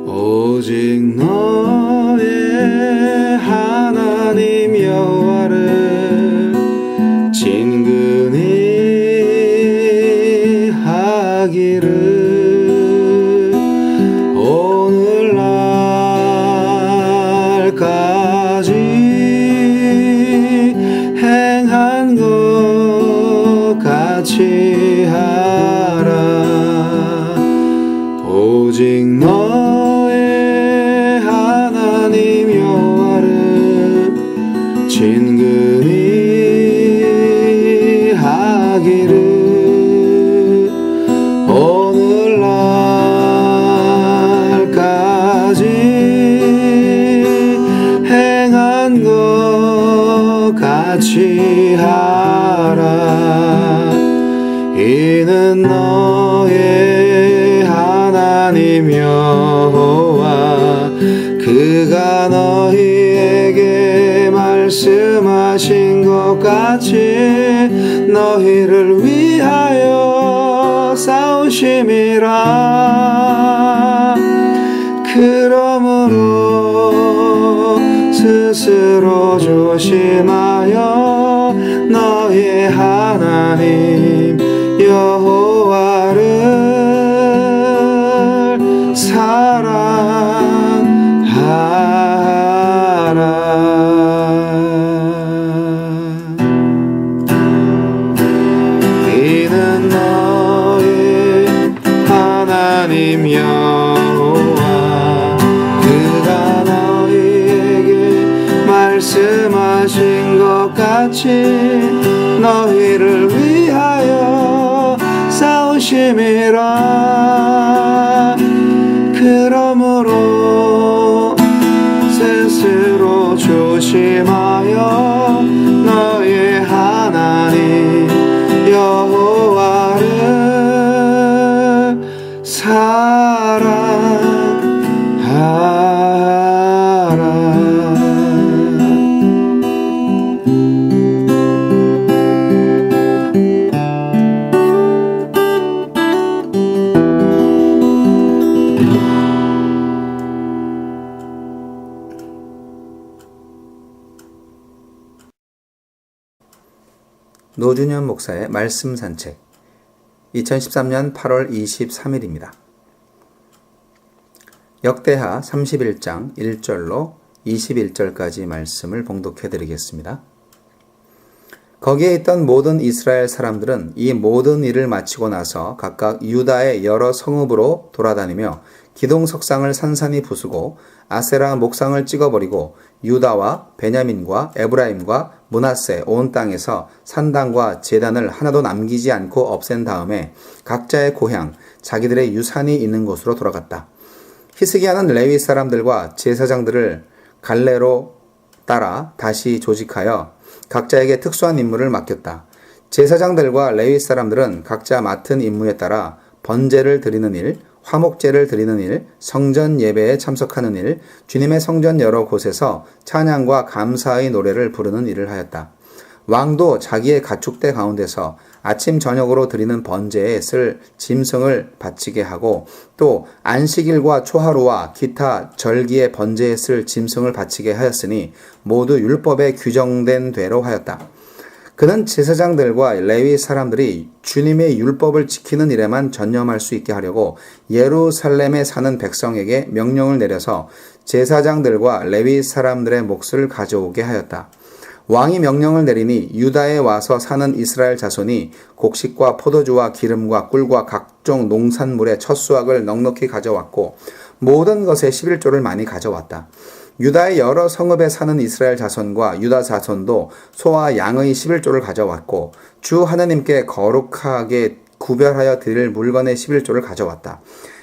오직 너의 하나님 여호와를 친근히 하기를 오늘날까지 행한 것 같이 하라. 오직 너의 하나님 여호와를 친근히 하기를 오늘날까지 행한 것 같이 하라. 이는 너의 하나님 여호와 그가 너희에게 말씀하신 것 같이 너희를 위하여 싸우심이라. 그러므로 스스로 조심하여 너의 하나님 여호와를 사랑하라. 이는 너의 하나님 여호와 그가 너희에게 말씀하신 것 같이 너희를 위하여 싸우심이라. 그러므로 스스로 조심하여 너의 하나님 여호와를 사랑하라. 노준현 목사의 말씀 산책 2013년 8월 23일입니다. 역대하 31장 1절로 21절까지 말씀을 봉독해 드리겠습니다. 거기에 있던 모든 이스라엘 사람들은 이 모든 일을 마치고 나서 각각 유다의 여러 성읍으로 돌아다니며 기둥석상을 산산히 부수고 아세라 목상을 찍어버리고 유다와 베냐민과 에브라임과 므낫세 온 땅에서 산당과 제단을 하나도 남기지 않고 없앤 다음에 각자의 고향, 자기들의 유산이 있는 곳으로 돌아갔다. 히스기야는 레위 사람들과 제사장들을 갈래로 따라 다시 조직하여 각자에게 특수한 임무를 맡겼다. 제사장들과 레위 사람들은 각자 맡은 임무에 따라 번제를 드리는 일, 화목제를 드리는 일, 성전 예배에 참석하는 일, 주님의 성전 여러 곳에서 찬양과 감사의 노래를 부르는 일을 하였다. 왕도 자기의 가축대 가운데서 아침 저녁으로 드리는 번제에 쓸 짐승을 바치게 하고 또 안식일과 초하루와 기타 절기의 번제에 쓸 짐승을 바치게 하였으니 모두 율법에 규정된 대로 하였다. 그는 제사장들과 레위 사람들이 주님의 율법을 지키는 일에만 전념할 수 있게 하려고 예루살렘에 사는 백성에게 명령을 내려서 제사장들과 레위 사람들의 몫을 가져오게 하였다. 왕이 명령을 내리니 유다에 와서 사는 이스라엘 자손이 곡식과 포도주와 기름과 꿀과 각종 농산물의 첫 수확을 넉넉히 가져왔고 모든 것의 11조를 많이 가져왔다. 유다의 여러 성읍에 사는 이스라엘 자손과 유다 자손도 소와 양의 11조를 가져왔고 주 하나님께 거룩하게 구별하여 드릴 물건의 11조를 가져왔다.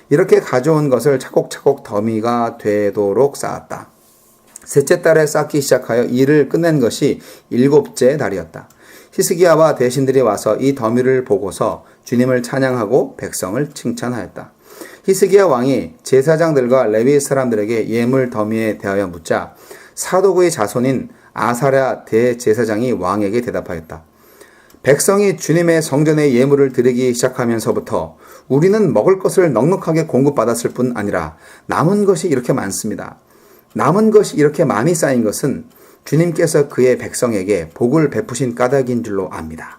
이렇게 가져온 것을 차곡차곡 더미가 되도록 쌓았다. 셋째 달에 쌓기 시작하여 일을 끝낸 것이 7째 달이었다. 히스기야와 대신들이 와서 이 더미를 보고서 주님을 찬양하고 백성을 칭찬하였다. 히스기야 왕이 제사장들과 레위 사람들에게 예물 더미에 대하여 묻자 사도구의 자손인 아사랴 대제사장이 왕에게 대답하였다. 백성이 주님의 성전에 예물을 드리기 시작하면서부터 우리는 먹을 것을 넉넉하게 공급받았을 뿐 아니라 남은 것이 이렇게 많습니다. 남은 것이 이렇게 많이 쌓인 것은 주님께서 그의 백성에게 복을 베푸신 까닭인 줄로 압니다.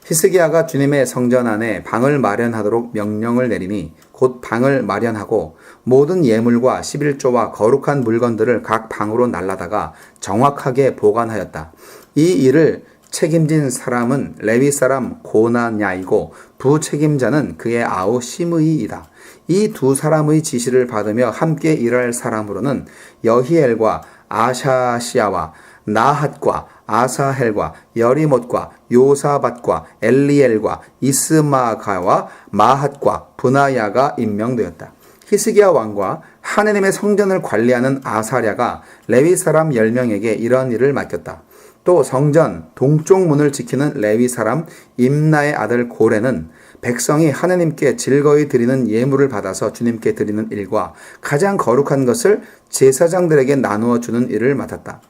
히스기야가 주님의 성전 안에 방을 마련하도록 명령을 내리니 곧 방을 마련하고 모든 예물과 11조와 거룩한 물건들을 각 방으로 날라다가 정확하게 보관하였다. 이 일을 책임진 사람은 레위 사람 고나냐이고 부책임자는 그의 아우 시므이이다. 이 두 사람의 지시를 받으며 함께 일할 사람으로는 여히엘과 아샤시아와 나핫과 아사헬과 여리못과 요사밧과 엘리엘과 이스마가와 마핫과 브나야가 임명되었다. 히스기야 왕과 하느님의 성전을 관리하는 아사랴가 레위 사람 10명에게 이런 일을 맡겼다. 또 성전 동쪽 문을 지키는 레위 사람 임나의 아들 고레는 백성이 하느님께 즐거이 드리는 예물을 받아서 주님께 드리는 일과 가장 거룩한 것을 제사장들에게 나누어 주는 일을 맡았다.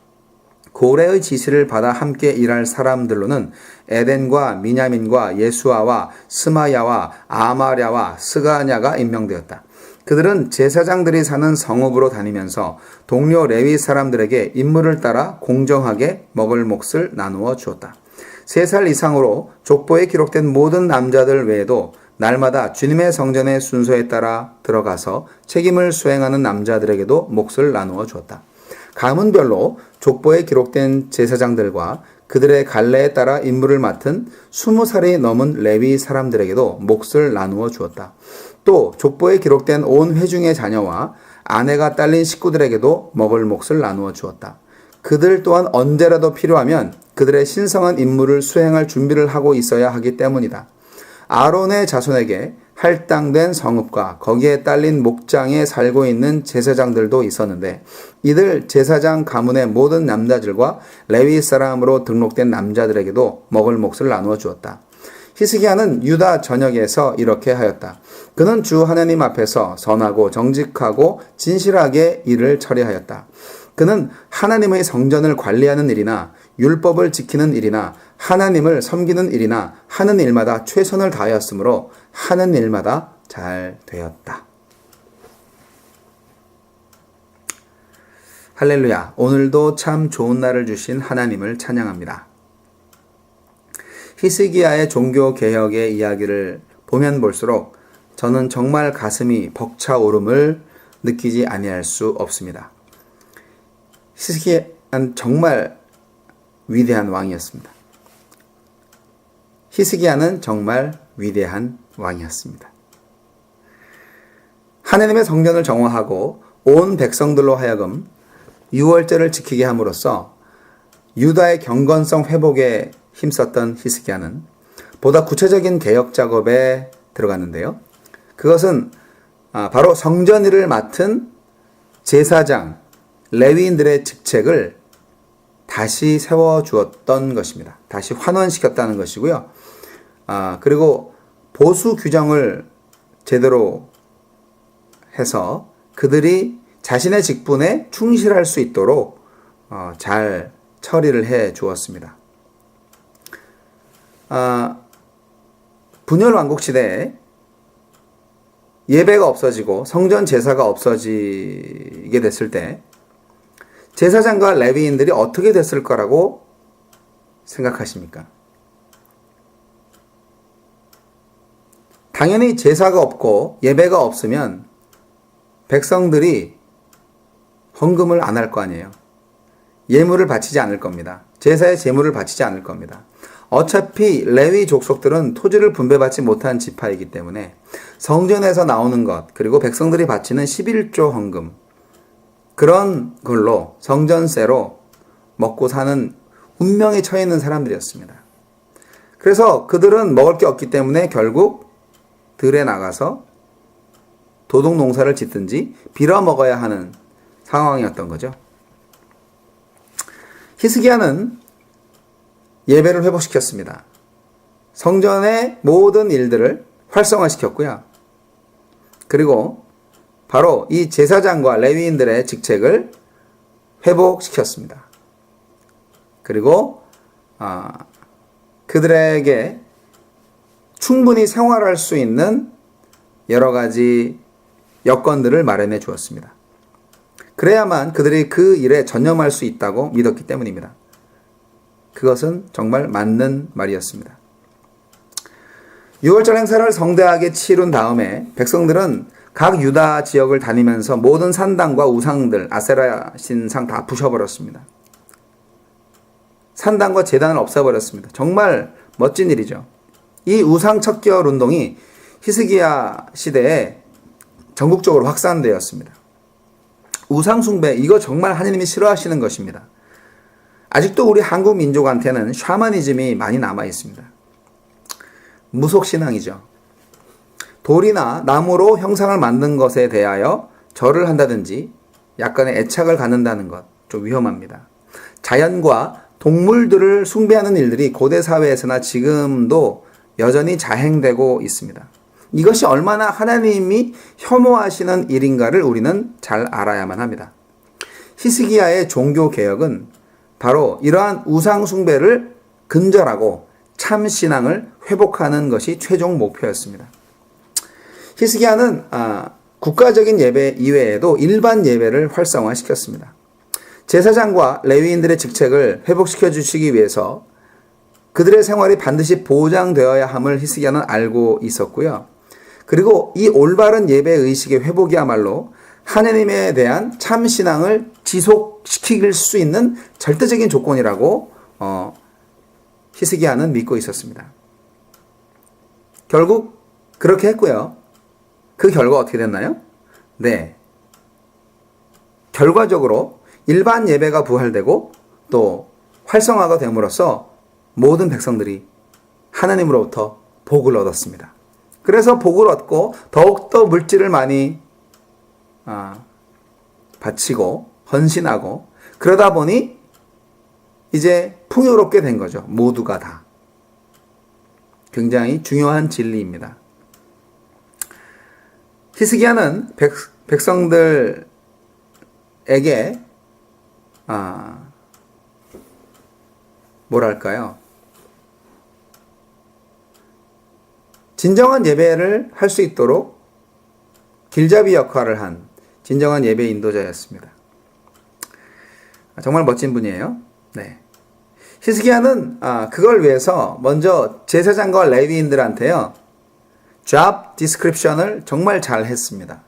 고레의 지시를 받아 함께 일할 사람들로는 에덴과 미냐민과 예수아와 스마야와 아마랴와 스가냐가 임명되었다. 그들은 제사장들이 사는 성읍으로 다니면서 동료 레위 사람들에게 임무를 따라 공정하게 먹을 몫을 나누어 주었다. 3살 이상으로 족보에 기록된 모든 남자들 외에도 날마다 주님의 성전의 순서에 따라 들어가서 책임을 수행하는 남자들에게도 몫을 나누어 주었다. 가문별로 족보에 기록된 제사장들과 그들의 갈래에 따라 임무를 맡은 20살이 넘은 레위 사람들에게도 몫을 나누어 주었다. 또 족보에 기록된 온 회중의 자녀와 아내가 딸린 식구들에게도 먹을 몫을 나누어 주었다. 그들 또한 언제라도 필요하면 그들의 신성한 임무를 수행할 준비를 하고 있어야 하기 때문이다. 아론의 자손에게 할당된 성읍과 거기에 딸린 목장에 살고 있는 제사장들도 있었는데 이들 제사장 가문의 모든 남자들과 레위 사람으로 등록된 남자들에게도 먹을 몫을 나누어 주었다. 히스기야는 유다 전역에서 이렇게 하였다. 그는 주 하나님 앞에서 선하고 정직하고 진실하게 일을 처리하였다. 그는 하나님의 성전을 관리하는 일이나 율법을 지키는 일이나 하나님을 섬기는 일이나 하는 일마다 최선을 다하였으므로 하는 일마다 잘 되었다. 할렐루야. 오늘도 참 좋은 날을 주신 하나님을 찬양합니다. 히스기야의 종교 개혁의 이야기를 보면 볼수록 저는 정말 가슴이 벅차오름을 느끼지 아니할 수 없습니다. 히스기야는 정말 위대한 왕이었습니다. 히스기야는 정말 위대한 왕이었습니다. 하나님의 성전을 정화하고 온 백성들로 하여금 유월절을 지키게 함으로써 유다의 경건성 회복에 힘썼던 히스기야는 보다 구체적인 개혁 작업에 들어갔는데요. 그것은 바로 성전 일을 맡은 제사장, 레위인들의 직책을 다시 세워주었던 것입니다. 다시 환원시켰다는 것이고요. 그리고 보수 규정을 제대로 해서 그들이 자신의 직분에 충실할 수 있도록 잘 처리를 해 주었습니다. 분열 왕국 시대에 예배가 없어지고 성전 제사가 없어지게 됐을 때 제사장과 레위인들이 어떻게 됐을 거라고 생각하십니까? 당연히 제사가 없고 예배가 없으면 백성들이 헌금을 안 할 거 아니에요. 예물을 바치지 않을 겁니다. 제사의 제물을 바치지 않을 겁니다. 어차피 레위 족속들은 토지를 분배받지 못한 지파이기 때문에 성전에서 나오는 것, 그리고 백성들이 바치는 11조 헌금, 그런 걸로 성전세로 먹고 사는 운명에 처해 있는 사람들이었습니다. 그래서 그들은 먹을 게 없기 때문에 결국 들에 나가서 도둑 농사를 짓든지 빌어 먹어야 하는 상황이었던 거죠. 히스기야는 예배를 회복시켰습니다. 성전의 모든 일들을 활성화시켰고요. 그리고 바로 이 제사장과 레위인들의 직책을 회복시켰습니다. 그리고 그들에게 충분히 생활할 수 있는 여러 가지 여건들을 마련해 주었습니다. 그래야만 그들이 그 일에 전념할 수 있다고 믿었기 때문입니다. 그것은 정말 맞는 말이었습니다. 6월절 행사를 성대하게 치룬 다음에 백성들은 각 유다 지역을 다니면서 모든 산당과 우상들, 아세라 신상 다 부셔버렸습니다. 산당과 제단을 없애버렸습니다. 정말 멋진 일이죠. 이 우상 척결 운동이 히스기야 시대에 전국적으로 확산되었습니다. 우상 숭배, 이거 정말 하나님이 싫어하시는 것입니다. 아직도 우리 한국 민족한테는 샤머니즘이 많이 남아 있습니다. 무속신앙이죠. 돌이나 나무로 형상을 만든 것에 대하여 절을 한다든지 약간의 애착을 갖는다는 것, 좀 위험합니다. 자연과 동물들을 숭배하는 일들이 고대 사회에서나 지금도 여전히 자행되고 있습니다. 이것이 얼마나 하나님이 혐오하시는 일인가를 우리는 잘 알아야만 합니다. 히스기야의 종교 개혁은 바로 이러한 우상 숭배를 근절하고 참 신앙을 회복하는 것이 최종 목표였습니다. 히스기야는 국가적인 예배 이외에도 일반 예배를 활성화시켰습니다. 제사장과 레위인들의 직책을 회복시켜 주시기 위해서 그들의 생활이 반드시 보장되어야 함을 히스기야는 알고 있었고요. 그리고 이 올바른 예배 의식의 회복이야말로 하나님에 대한 참 신앙을 지속시킬 수 있는 절대적인 조건이라고 히스기야는 믿고 있었습니다. 결국 그렇게 했고요. 그 결과 어떻게 됐나요? 네. 결과적으로 일반 예배가 부활되고 또 활성화가 됨으로써 모든 백성들이 하나님으로부터 복을 얻었습니다. 그래서 복을 얻고 더욱더 물질을 많이 바치고 헌신하고 그러다 보니 이제 풍요롭게 된 거죠. 모두가 다. 굉장히 중요한 진리입니다. 히스기야는 백성들에게 뭐랄까요? 진정한 예배를 할 수 있도록 길잡이 역할을 한 진정한 예배 인도자였습니다. 정말 멋진 분이에요. 네. 히스기야는 그걸 위해서 먼저 제사장과 레위인들한테요. job description을 정말 잘 했습니다.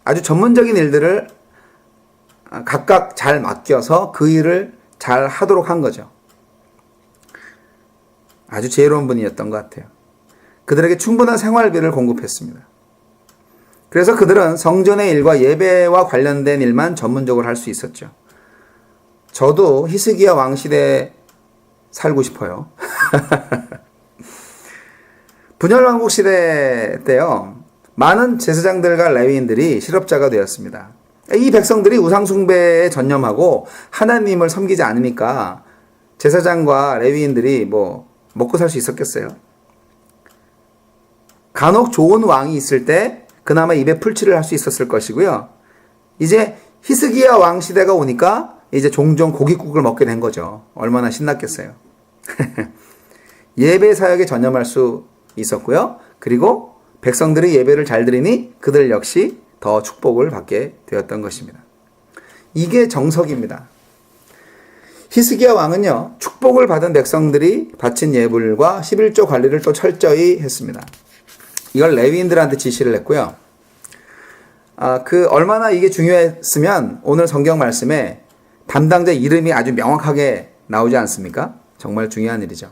아주 전문적인 일들을 각각 잘 맡겨서 그 일을 잘 하도록 한 거죠. 아주 지혜로운 분이었던 것 같아요. 그들에게 충분한 생활비를 공급했습니다. 그래서 그들은 성전의 일과 예배와 관련된 일만 전문적으로 할 수 있었죠. 저도 히스기야 왕 시대에 살고 싶어요. 분열왕국 시대 때요. 많은 제사장들과 레위인들이 실업자가 되었습니다. 이 백성들이 우상숭배에 전념하고 하나님을 섬기지 않으니까 제사장과 레위인들이 먹고 살 수 있었겠어요? 간혹 좋은 왕이 있을 때 그나마 입에 풀칠을 할 수 있었을 것이고요. 이제 히스기야 왕 시대가 오니까 이제 종종 고깃국을 먹게 된 거죠. 얼마나 신났겠어요. 예배 사역에 전념할 수 있었고요. 그리고 백성들이 예배를 잘 드리니 그들 역시 더 축복을 받게 되었던 것입니다. 이게 정석입니다. 히스기야 왕은요, 축복을 받은 백성들이 바친 예물과 11조 관리를 또 철저히 했습니다. 이걸 레위인들한테 지시를 했고요. 얼마나 이게 중요했으면 오늘 성경 말씀에 담당자 이름이 아주 명확하게 나오지 않습니까? 정말 중요한 일이죠.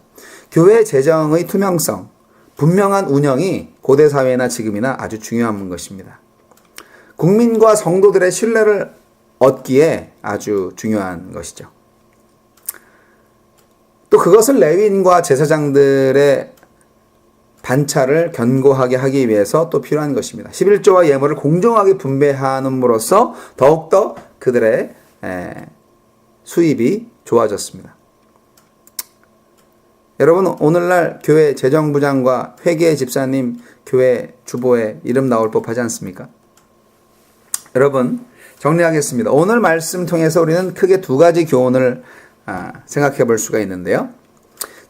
교회 재정의 투명성, 분명한 운영이 고대 사회나 지금이나 아주 중요한 것입니다. 국민과 성도들의 신뢰를 얻기에 아주 중요한 것이죠. 또 그것을 레위인과 제사장들의 반차를 견고하게 하기 위해서 또 필요한 것입니다. 11조와 예물을 공정하게 분배함으로써 더욱더 그들의 수입이 좋아졌습니다. 여러분 오늘날 교회 재정부장과 회계 집사님, 교회 주보에 이름 나올 법하지 않습니까? 여러분 정리하겠습니다. 오늘 말씀 통해서 우리는 크게 두 가지 교훈을 생각해 볼 수가 있는데요.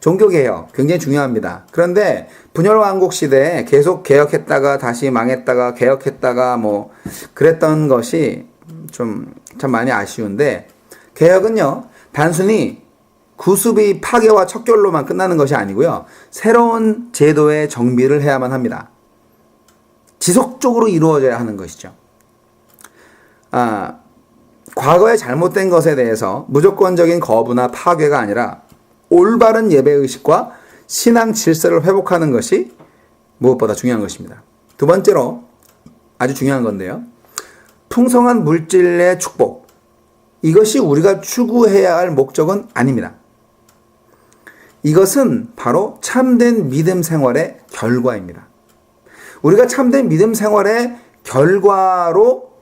종교개혁 굉장히 중요합니다. 그런데 분열왕국 시대에 계속 개혁했다가 다시 망했다가 개혁했다가 뭐 그랬던 것이 좀 참 많이 아쉬운데, 개혁은요 단순히 구습의 파괴와 척결로만 끝나는 것이 아니고요, 새로운 제도의 정비를 해야만 합니다. 지속적으로 이루어져야 하는 것이죠. 과거에 잘못된 것에 대해서 무조건적인 거부나 파괴가 아니라 올바른 예배의식과 신앙 질서를 회복하는 것이 무엇보다 중요한 것입니다. 두 번째로 아주 중요한 건데요, 풍성한 물질의 축복, 이것이 우리가 추구해야 할 목적은 아닙니다. 이것은 바로 참된 믿음 생활의 결과입니다. 우리가 참된 믿음 생활의 결과로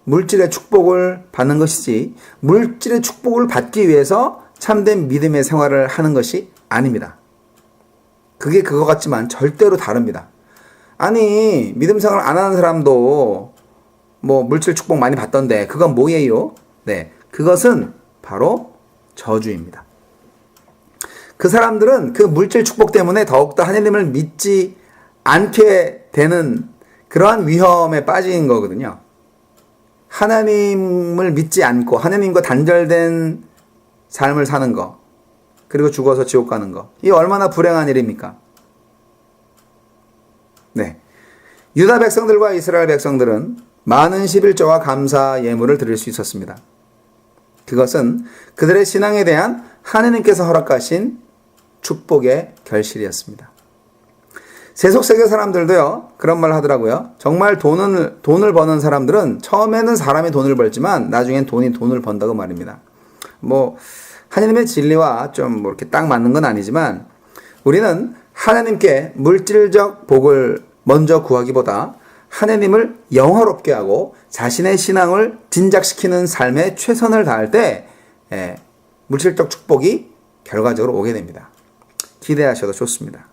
물질의 축복을 받는 것이지, 물질의 축복을 받기 위해서 참된 믿음의 생활을 하는 것이 아닙니다. 그게 그거 같지만 절대로 다릅니다. 아니, 믿음 생활 안 하는 사람도 뭐 물질 축복 많이 받던데 그건 뭐예요? 네, 그것은 바로 저주입니다. 그 사람들은 그 물질 축복 때문에 더욱더 하나님을 믿지 않게 되는 그러한 위험에 빠진 거거든요. 하나님을 믿지 않고 하나님과 단절된 삶을 사는 거, 그리고 죽어서 지옥 가는 거, 이 얼마나 불행한 일입니까? 네, 유다 백성들과 이스라엘 백성들은 많은 11조와 감사 예물을 드릴 수 있었습니다. 그것은 그들의 신앙에 대한 하나님께서 허락하신 축복의 결실이었습니다. 세속세계 사람들도요 그런 말 하더라고요. 정말 돈을 버는 사람들은 처음에는 사람이 돈을 벌지만 나중엔 돈이 돈을 번다고 말입니다. 뭐 하나님의 진리와 좀 뭐 이렇게 딱 맞는 건 아니지만, 우리는 하나님께 물질적 복을 먼저 구하기보다 하나님을 영화롭게 하고 자신의 신앙을 진작시키는 삶에 최선을 다할 때 물질적 축복이 결과적으로 오게 됩니다. 기대하셔도 좋습니다.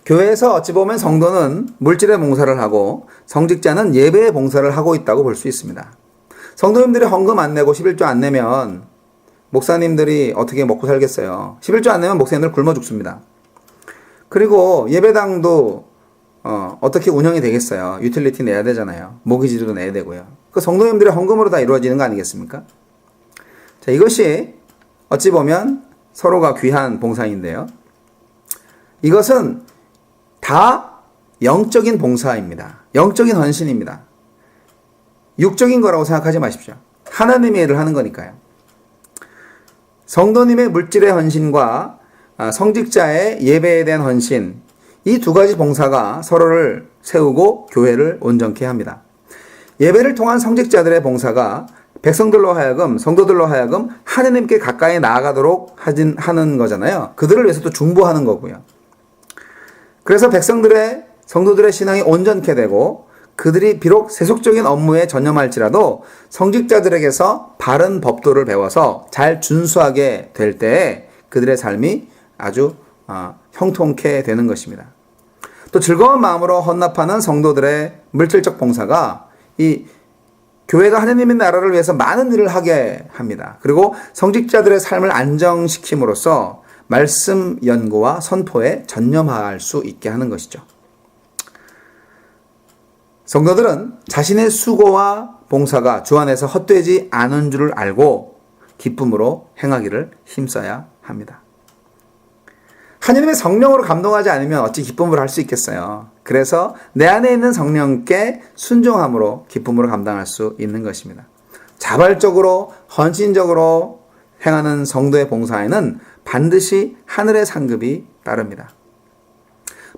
교회에서 어찌 보면 성도는 물질의 봉사를 하고 성직자는 예배의 봉사를 하고 있다고 볼 수 있습니다. 성도님들이 헌금 안 내고 11조 안 내면 목사님들이 어떻게 먹고 살겠어요? 11조 안 내면 목사님들 굶어 죽습니다. 그리고 예배당도 어떻게 운영이 되겠어요? 유틸리티 내야 되잖아요. 모기지도 내야 되고요. 그 성도님들의 헌금으로 다 이루어지는 거 아니겠습니까? 자, 이것이 어찌 보면 서로가 귀한 봉사인데요. 이것은 다 영적인 봉사입니다. 영적인 헌신입니다. 육적인 거라고 생각하지 마십시오. 하나님의 일을 하는 거니까요. 성도님의 물질의 헌신과 성직자의 예배에 대한 헌신, 이 두 가지 봉사가 서로를 세우고 교회를 온전케 합니다. 예배를 통한 성직자들의 봉사가 백성들로 하여금, 성도들로 하여금 하나님께 가까이 나아가도록 하는 거잖아요. 그들을 위해서 또 중보하는 거고요. 그래서 성도들의 신앙이 온전케 되고, 그들이 비록 세속적인 업무에 전념할지라도 성직자들에게서 바른 법도를 배워서 잘 준수하게 될 때에 그들의 삶이 아주 형통케 되는 것입니다. 또 즐거운 마음으로 헌납하는 성도들의 물질적 봉사가 이 교회가 하나님의 나라를 위해서 많은 일을 하게 합니다. 그리고 성직자들의 삶을 안정시킴으로써 말씀 연구와 선포에 전념할 수 있게 하는 것이죠. 성도들은 자신의 수고와 봉사가 주 안에서 헛되지 않은 줄을 알고 기쁨으로 행하기를 힘써야 합니다. 하나님의 성령으로 감동하지 않으면 어찌 기쁨을 할 수 있겠어요. 그래서 내 안에 있는 성령께 순종함으로 기쁨으로 감당할 수 있는 것입니다. 자발적으로 헌신적으로 행하는 성도의 봉사에는 반드시 하늘의 상급이 따릅니다.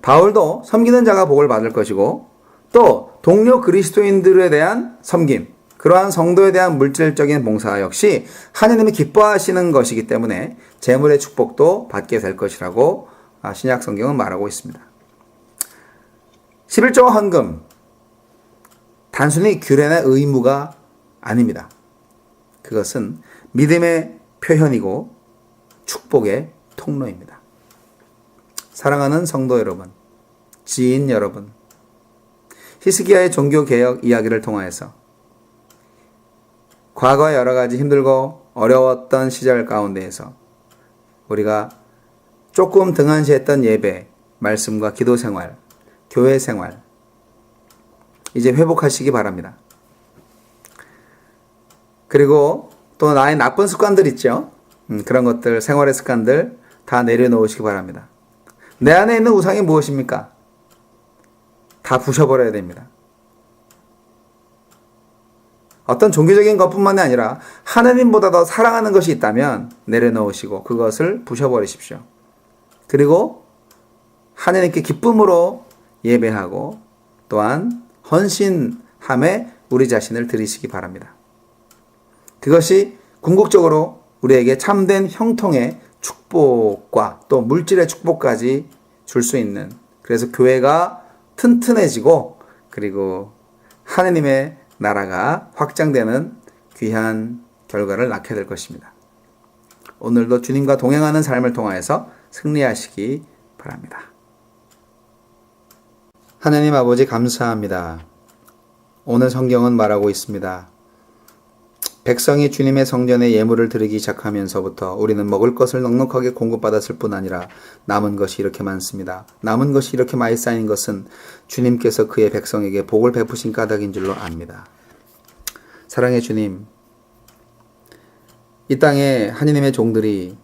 바울도 섬기는 자가 복을 받을 것이고, 또 동료 그리스도인들에 대한 섬김, 그러한 성도에 대한 물질적인 봉사 역시 하나님이 기뻐하시는 것이기 때문에 재물의 축복도 받게 될 것이라고 신약 성경은 말하고 있습니다. 11조와 헌금, 단순히 규례나 의무가 아닙니다. 그것은 믿음의 표현이고 축복의 통로입니다. 사랑하는 성도 여러분, 지인 여러분, 히스기야의 종교개혁 이야기를 통하여서 과거의 여러 가지 힘들고 어려웠던 시절 가운데에서 우리가 조금 등한시했던 예배, 말씀과 기도 생활, 교회 생활 이제 회복하시기 바랍니다. 그리고 또 나의 나쁜 습관들 있죠. 그런 것들, 생활의 습관들 다 내려놓으시기 바랍니다. 내 안에 있는 우상이 무엇입니까? 다 부셔버려야 됩니다. 어떤 종교적인 것뿐만이 아니라 하나님보다 더 사랑하는 것이 있다면 내려놓으시고 그것을 부셔버리십시오. 그리고 하나님께 기쁨으로 예배하고 또한 헌신함에 우리 자신을 드리시기 바랍니다. 그것이 궁극적으로 우리에게 참된 형통의 축복과 또 물질의 축복까지 줄 수 있는, 그래서 교회가 튼튼해지고 그리고 하느님의 나라가 확장되는 귀한 결과를 낳게 될 것입니다. 오늘도 주님과 동행하는 삶을 통하여서 승리하시기 바랍니다. 하나님 아버지 감사합니다. 오늘 성경은 말하고 있습니다. 백성이 주님의 성전에 예물을 드리기 시작하면서부터 우리는 먹을 것을 넉넉하게 공급받았을 뿐 아니라 남은 것이 이렇게 많습니다. 남은 것이 이렇게 많이 쌓인 것은 주님께서 그의 백성에게 복을 베푸신 까닭인 줄로 압니다. 사랑의 주님, 이 땅에 하느님의 종들이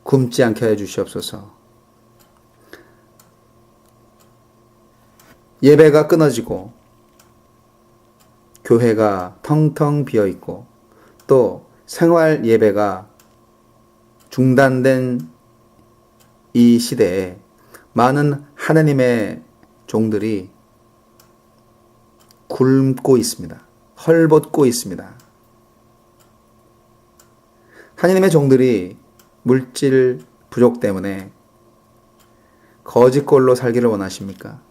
굶지 않게 하여 주시옵소서. 예배가 끊어지고 교회가 텅텅 비어있고 또 생활 예배가 중단된 이 시대에 많은 하나님의 종들이 굶고 있습니다. 헐벗고 있습니다. 하나님의 종들이 물질 부족 때문에 거짓골로 살기를 원하십니까?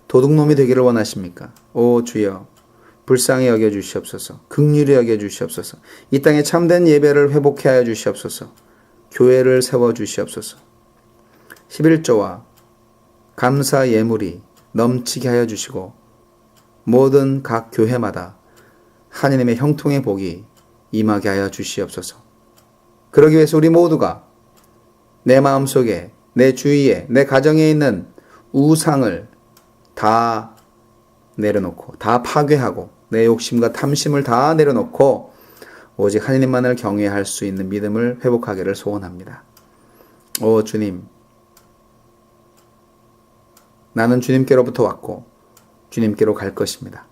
도둑놈이 되기를 원하십니까? 오 주여, 불쌍히 여겨 주시옵소서. 긍휼히 여겨 주시옵소서. 이 땅에 참된 예배를 회복해 하여 주시옵소서. 교회를 세워 주시옵소서. 11조와 감사 예물이 넘치게 하여 주시고 모든 각 교회마다 하나님의 형통의 복이 임하게 하여 주시옵소서. 그러기 위해서 우리 모두가 내 마음속에, 내 주위에, 내 가정에 있는 우상을 다 내려놓고 다 파괴하고 내 욕심과 탐심을 다 내려놓고 오직 하나님만을 경외할 수 있는 믿음을 회복하기를 소원합니다. 오 주님, 나는 주님께로부터 왔고 주님께로 갈 것입니다.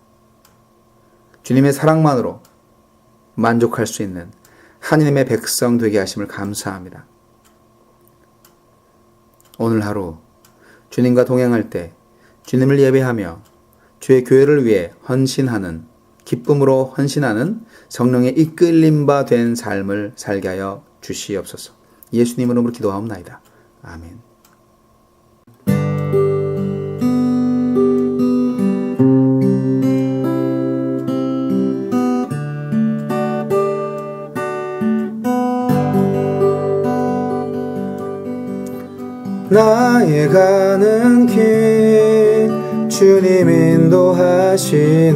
주님의 사랑만으로 만족할 수 있는 하나님의 백성 되게 하심을 감사합니다. 오늘 하루 주님과 동행할 때 주님을 예배하며 주의 교회를 위해 헌신하는, 기쁨으로 헌신하는 성령의 이끌림 바 된 삶을 살게 하여 주시옵소서. 예수님 이름으로 기도하옵나이다. 아멘. 나의 가는 길 주님 인도하시네.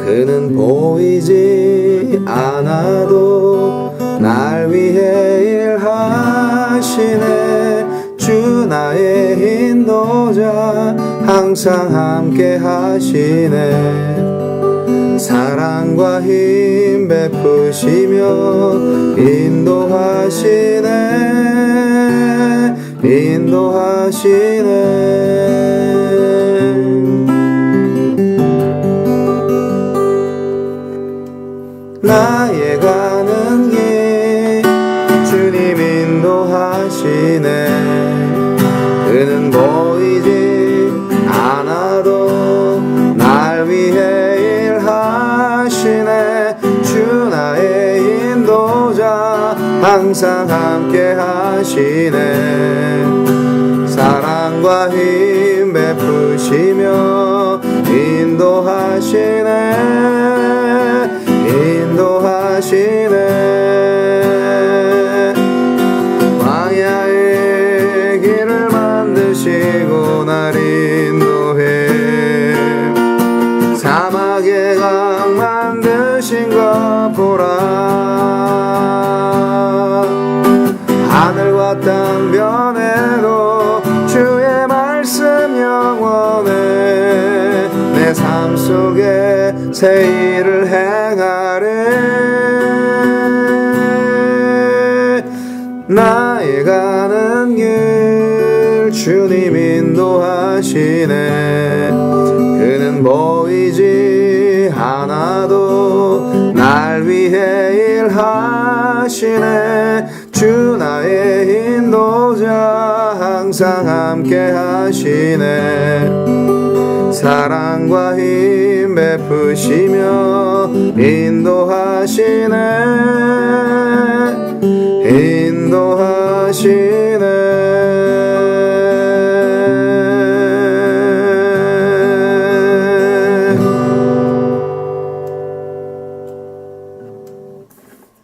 그는 보이지 않아도 날 위해 일하시네. 주 나의 인도자 항상 함께 하시네. 사랑과 힘 베푸시며 인도하시네. 나의 가는 길 주님 인도하시네. 그는 보이지 않아도 날 위해 일하시네. 주 나의 인도자 항상 함께 하시네. 사랑과 힘 베푸시며 인도하시네. 새 일을 행하래. 나의 가는 길 주님 인도하시네. 그는 보이지 않아도 날 위해 일하시네. 주 나의 인도자 항상 함께 하시네. 사랑과 힘 베푸시며 인도하시네. 인도하시네.